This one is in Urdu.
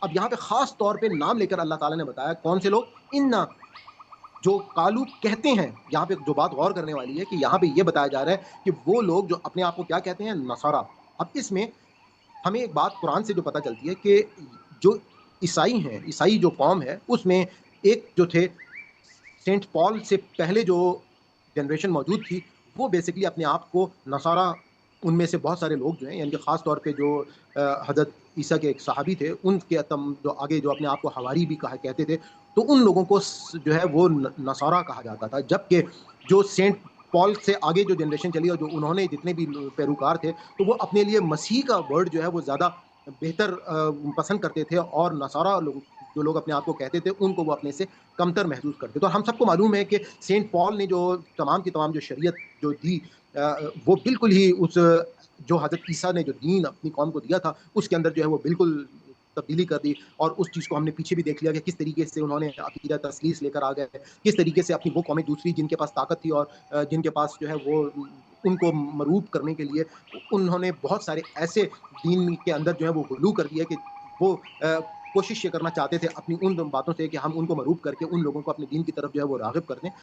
اب یہاں پہ خاص طور پہ نام لے کر اللہ تعالیٰ نے بتایا کون سے لوگ، ان جو کالو کہتے ہیں، یہاں پہ جو بات غور کرنے والی ہے کہ یہاں پہ یہ بتایا جا رہا ہے کہ وہ لوگ جو اپنے آپ کو کیا کہتے ہیں، نصارا۔ اب اس میں ہمیں ایک بات قرآن سے جو پتہ چلتی ہے کہ جو عیسائی ہیں، عیسائی جو قوم ہے، اس میں ایک جو تھے سینٹ پال سے پہلے جو جنریشن موجود تھی، وہ بیسکلی اپنے آپ کو نصارہ، ان میں سے بہت سارے لوگ جو ہیں، یعنی کہ خاص طور پہ جو حضرت عیسیٰ کے ایک صحابی تھے، ان کے تم جو آگے جو اپنے آپ کو حواری بھی کہا کہتے تھے، تو ان لوگوں کو جو ہے وہ نصارہ کہا جاتا تھا، جبکہ جو سینٹ پال سے آگے جو جنریشن چلی اور جو انہوں نے جتنے بھی پیروکار تھے، تو وہ اپنے لیے مسیح کا ورڈ جو ہے وہ زیادہ بہتر پسند کرتے تھے، اور نصارہ لوگ جو لوگ اپنے آپ کو کہتے تھے، ان کو وہ اپنے سے کمتر محسوس کرتے. تو ہم سب کو معلوم ہے کہ سینٹ پال نے جو تمام کی تمام جو شریعت جو دی، وہ بالکل ہی اس جو حضرت عیسیٰ نے جو دین اپنی قوم کو دیا تھا، اس کے اندر جو ہے وہ بالکل تبدیلی کر دی. اور اس چیز کو ہم نے پیچھے بھی دیکھ لیا کہ کس طریقے سے انہوں نے عقیدہ تسلیس لے کر آ گئے، کس طریقے سے اپنی وہ قومیں دوسری جن کے پاس طاقت تھی اور جن کے پاس جو ہے وہ ان کو مروب کرنے کے لیے انہوں نے بہت سارے ایسے دین کے اندر جو ہے وہ غلو کر دیا کہ وہ کوشش یہ کرنا چاہتے تھے اپنی ان باتوں سے کہ ہم ان کو مروب کر کے ان لوگوں کو اپنے دین کی طرف جو ہے وہ راغب کر دیں.